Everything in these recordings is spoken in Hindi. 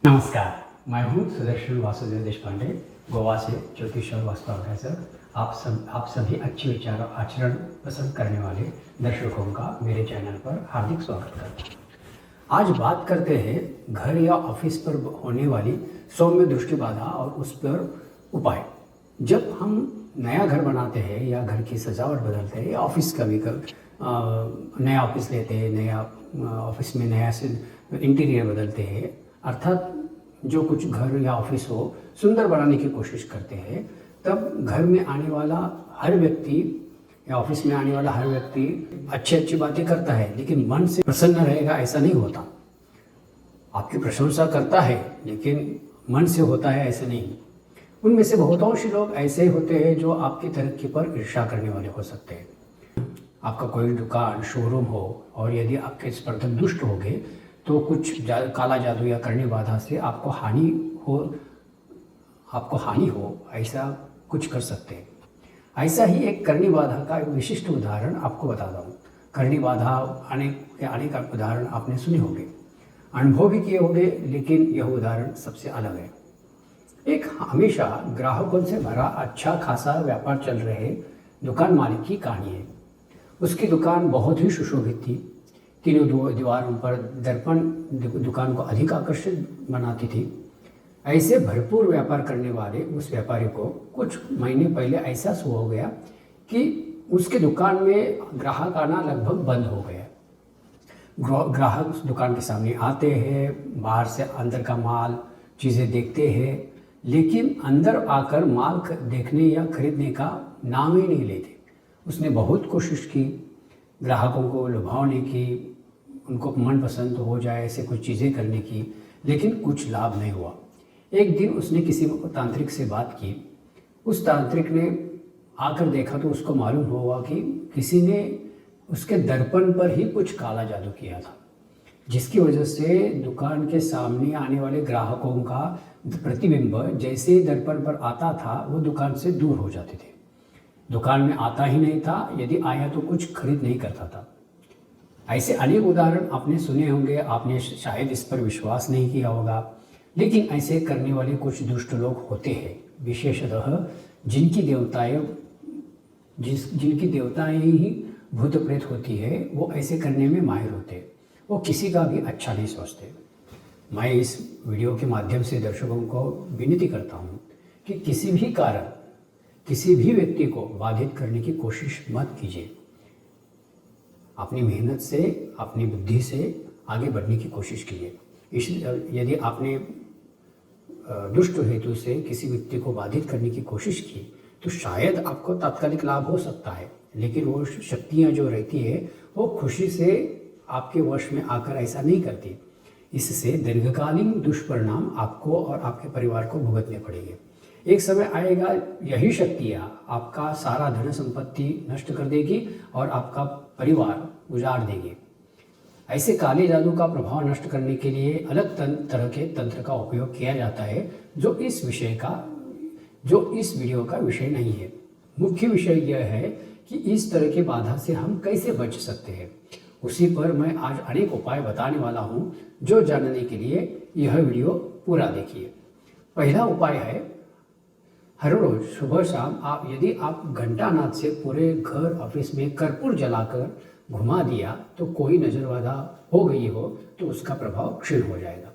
नमस्कार, मैं हूँ सुदर्शन वासुदेव देशपांडे, गोवा से ज्योतिष और वास्तु अभ्यासक। आप सभी अच्छे विचार और आचरण पसंद करने वाले दर्शकों का मेरे चैनल पर हार्दिक स्वागत करता हूँ। आज बात करते हैं घर या ऑफिस पर होने वाली सौम्य दृष्टि बाधा और उस पर उपाय। जब हम नया घर बनाते हैं या घर की सजावट बदलते हैं या ऑफिस कभी नया ऑफिस लेते हैं, नया ऑफिस में नया से इंटीरियर बदलते हैं, अर्थात जो कुछ घर या ऑफिस हो सुंदर बनाने की कोशिश करते हैं, तब घर में आने वाला हर व्यक्ति या ऑफिस में आने वाला हर व्यक्ति अच्छी बातें करता है, लेकिन मन से प्रसन्न रहेगा ऐसा नहीं होता। आपकी प्रशंसा करता है लेकिन मन से होता है ऐसा नहीं। उनमें से बहुतांश लोग ऐसे ही होते हैं जो आपकी तरक्की पर ईर्ष्या करने वाले हो सकते हैं। आपका कोई दुकान शोरूम हो और यदि आपके स्पर्धक दुष्ट हो गए तो कुछ काला जादू या करनी बाधा से आपको हानि हो ऐसा कुछ कर सकते हैं। ऐसा ही एक करनी बाधा का एक विशिष्ट उदाहरण आपको बताता हूँ। करनी बाधा आने का उदाहरण आपने सुने होंगे, अनुभव भी किए होंगे, लेकिन यह उदाहरण सबसे अलग है। एक हमेशा ग्राहकों से भरा अच्छा खासा व्यापार चल रहे दुकान मालिक की कहानी है। उसकी दुकान बहुत ही सुशोभित थी। तीनों दीवारों पर दर्पण दुकान को अधिक आकर्षित बनाती थी। ऐसे भरपूर व्यापार करने वाले उस व्यापारी को कुछ महीने पहले एहसास हो गया कि उसके दुकान में ग्राहक आना लगभग बंद हो गया। ग्राहक उस दुकान के सामने आते हैं, बाहर से अंदर का माल चीज़ें देखते हैं, लेकिन अंदर आकर माल देखने या खरीदने का नाम ही नहीं लेते। उसने बहुत कोशिश की ग्राहकों को लुभावने की, उनको मनपसंद हो जाए ऐसे कुछ चीज़ें करने की, लेकिन कुछ लाभ नहीं हुआ। एक दिन उसने किसी तांत्रिक से बात की। उस तांत्रिक ने आकर देखा तो उसको मालूम हुआ कि किसी ने उसके दर्पण पर ही कुछ काला जादू किया था, जिसकी वजह से दुकान के सामने आने वाले ग्राहकों का प्रतिबिंब जैसे ही दर्पण पर आता था वो दुकान से दूर हो जाते थे। दुकान में आता ही नहीं था, यदि आया तो कुछ खरीद नहीं करता था। ऐसे अनेक उदाहरण आपने सुने होंगे, आपने शायद इस पर विश्वास नहीं किया होगा, लेकिन ऐसे करने वाले कुछ दुष्ट लोग होते हैं, विशेषतः जिनकी देवताएं ही भूत प्रेत होती है, वो ऐसे करने में माहिर होते हैं। वो किसी का भी अच्छा नहीं सोचते। मैं इस वीडियो के माध्यम से दर्शकों को विनती करता हूँ कि किसी भी कारण किसी भी व्यक्ति को बाधित करने की कोशिश मत कीजिए। अपनी मेहनत से, अपनी बुद्धि से आगे बढ़ने की कोशिश कीजिए। यदि आपने दुष्ट हेतु से किसी व्यक्ति को बाधित करने की कोशिश की तो शायद आपको तात्कालिक लाभ हो सकता है, लेकिन वो शक्तियाँ जो रहती है वो खुशी से आपके वश में आकर ऐसा नहीं करती। इससे दीर्घकालीन दुष्परिणाम आपको और आपके परिवार को भुगतने पड़ेंगे। एक समय आएगा यही शक्तियाँ आपका सारा धन संपत्ति नष्ट कर देगी और आपका परिवार उजाड़ देगी। ऐसे काले जादू का प्रभाव नष्ट करने के लिए अलग तरह के तंत्र का उपयोग किया जाता है, जो इस वीडियो का विषय नहीं है। मुख्य विषय यह है कि इस तरह की बाधा से हम कैसे बच सकते हैं। उसी पर मैं आज अनेक उपाय बताने वाला हूँ, जो जानने के लिए यह वीडियो पूरा देखिए। पहला उपाय है, हर रोज सुबह शाम यदि आप घंटानाद से पूरे घर ऑफिस में कर्पूर जलाकर घुमा दिया तो कोई नजर बाधा हो गई हो तो उसका प्रभाव क्षीण हो जाएगा।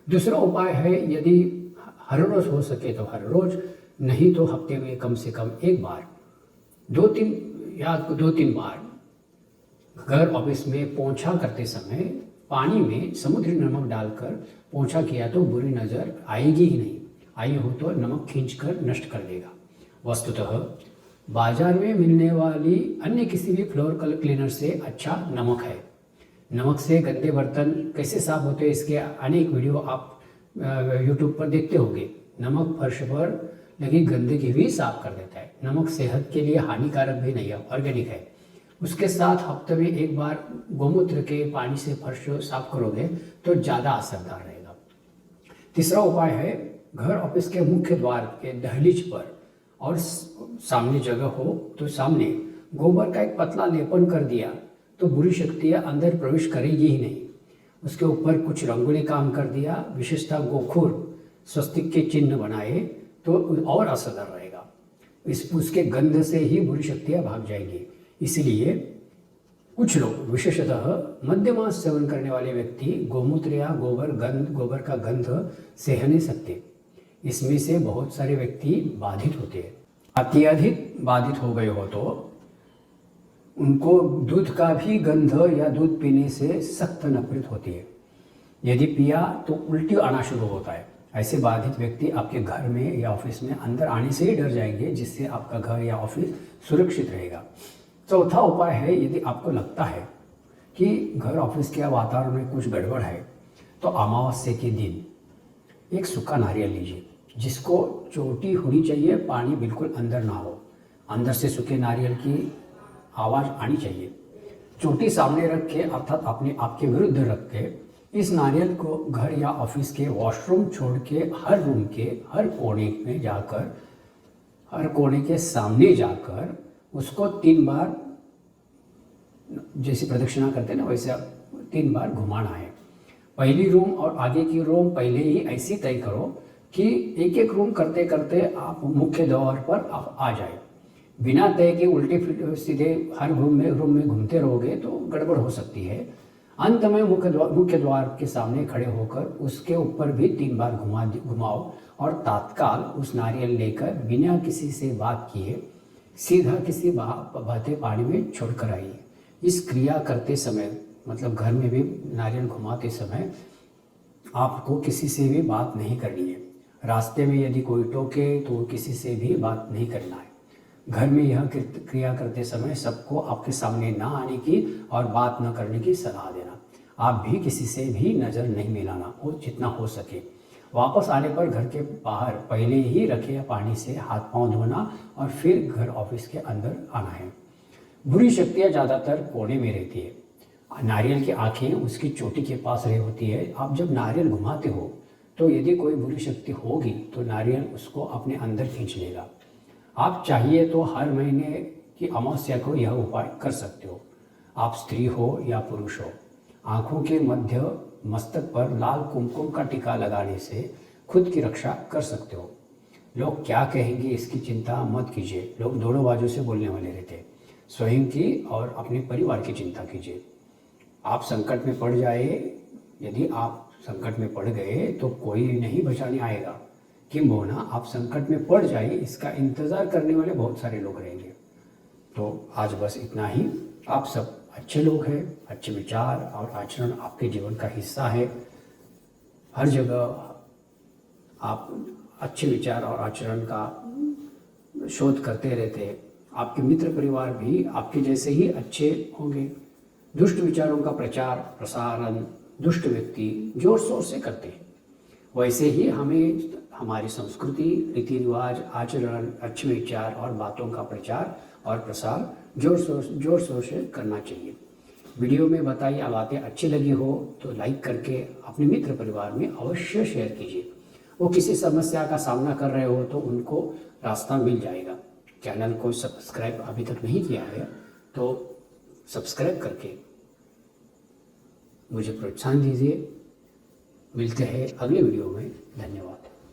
दूसरा उपाय है, यदि हर रोज हो सके तो हर रोज, नहीं तो हफ्ते में कम से कम एक बार, दो तीन बार घर ऑफिस में पोंछा करते समय पानी में समुद्री नमक डालकर पोंछा किया तो बुरी नज़र आएगी ही नहीं। आई हो तो नमक खींचकर नष्ट कर देगा। वस्तुतः बाजार में मिलने वाली अन्य किसी भी फ्लोर क्लीनर से अच्छा नमक है। नमक से गंदे बर्तन कैसे साफ होते हैं, इसके अनेक वीडियो आप यूट्यूब पर देखते होंगे। नमक फर्श पर लगी गंदगी भी साफ कर देता है। नमक सेहत के लिए हानिकारक भी नहीं है, ऑर्गेनिक है। उसके साथ हफ्ते में एक बार गोमूत्र के पानी से फर्श साफ करोगे तो ज़्यादा असरदार रहेगा। तीसरा उपाय है, घर ऑफिस के मुख्य द्वार के दहलीज पर और सामने जगह हो तो सामने गोबर का एक पतला लेपन कर दिया तो बुरी शक्तियाँ अंदर प्रवेश करेगी ही नहीं। उसके ऊपर कुछ रंगोली काम कर दिया, विशेषता गोखुर स्वस्तिक के चिन्ह बनाए तो और असरदार रहेगा। उसके गंध से ही बुरी शक्तियाँ भाग जाएंगी। इसलिए कुछ लोग, विशेषतः मध्यमा सेवन करने वाले व्यक्ति, गोमूत्र या गोबर का गंध सह नहीं सकते। इसमें से बहुत सारे व्यक्ति बाधित होते हैं। अत्यधिक बाधित हो गए हो तो उनको दूध का भी गंध या दूध पीने से सख्त नफरत होती है। यदि पिया तो उल्टी आना शुरू होता है। ऐसे बाधित व्यक्ति आपके घर में या ऑफिस में अंदर आने से ही डर जाएंगे, जिससे आपका घर या ऑफिस सुरक्षित रहेगा। चौथा उपाय है, यदि आपको लगता है कि घर ऑफिस के वातावरण में कुछ गड़बड़ है तो अमावस्या के दिन एक सूखा नारियल लीजिए, जिसको चोटी होनी चाहिए, पानी बिल्कुल अंदर ना हो। अंदर से सूखे नारियल की आवाज़ आनी चाहिए। चोटी सामने रख के, अर्थात अपने आपके विरुद्ध रख के, इस नारियल को घर या ऑफिस के वॉशरूम छोड़ के हर रूम के हर कोने में जाकर, हर कोने के सामने जाकर उसको 3 बार, जैसे प्रदक्षिणा करते हैं ना वैसे 3 बार घुमाना है। पहली रूम और आगे की रूम पहले ही ऐसी तय करो कि एक एक रूम करते करते आप मुख्य द्वार पर आ जाए। बिना तय के उल्टे सीधे हर रूम में घूमते रहोगे तो गड़बड़ हो सकती है। अंत में मुख्य द्वार के सामने खड़े होकर उसके ऊपर भी 3 बार घुमाओ और तात्काल उस नारियल लेकर बिना किसी से बात किए सीधा किसी बहते पानी में छोड़कर आइए। इस क्रिया करते समय, मतलब घर में भी नारियल घुमाते समय, आपको किसी से भी बात नहीं करनी है। रास्ते में यदि कोई टोके तो किसी से भी बात नहीं करना है। घर में यह क्रिया करते समय सबको आपके सामने ना आने की और बात न करने की सलाह देना। आप भी किसी से भी नज़र नहीं मिलाना हो जितना हो सके। वापस आने पर घर के बाहर पहले ही रखे पानी से हाथ पांव धोना और फिर घर ऑफिस के अंदर आना है। बुरी शक्तियाँ ज़्यादातर कोने में रहती है। नारियल की आँखें उसकी चोटी के पास रही होती है। आप जब नारियल घुमाते हो तो यदि कोई बुरी शक्ति होगी तो नारियल उसको अपने अंदर खींच लेगा। आप चाहिए तो हर महीने की अमावस्या को यह उपाय कर सकते हो। आप स्त्री हो या पुरुष हो, आँखों के मध्य मस्तक पर लाल कुमकुम का टीका लगाने से खुद की रक्षा कर सकते हो। लोग क्या कहेंगे इसकी चिंता मत कीजिए। लोग दोनों बाजू से बोलने वाले रहते हैं। स्वयं की और अपने परिवार की चिंता कीजिए। आप संकट में पड़ जाए, यदि आप संकट में पड़ गए तो कोई नहीं बचाने आएगा। किंबहुना आप संकट में पड़ जाए, इसका इंतज़ार करने वाले बहुत सारे लोग रहेंगे। तो आज बस इतना ही। आप सब अच्छे लोग हैं, अच्छे विचार और आचरण आपके जीवन का हिस्सा है। हर जगह आप अच्छे विचार और आचरण का शोध करते रहते हैं। आपके मित्र परिवार भी आपके जैसे ही अच्छे होंगे। दुष्ट विचारों का प्रचार प्रसारण दुष्ट व्यक्ति जोर शोर से करते हैं। वैसे ही हमें हमारी संस्कृति, रीति रिवाज, आचरण, अच्छे विचार और बातों का प्रचार और प्रसार जोर शोर से करना चाहिए। वीडियो में बताई बातें अच्छी लगी हो तो लाइक करके अपने मित्र परिवार में अवश्य शेयर कीजिए। वो किसी समस्या का सामना कर रहे हो तो उनको रास्ता मिल जाएगा। चैनल को सब्सक्राइब अभी तक नहीं किया है तो सब्सक्राइब करके मुझे प्रोत्साहन दीजिए। मिलते हैं अगले वीडियो में। धन्यवाद।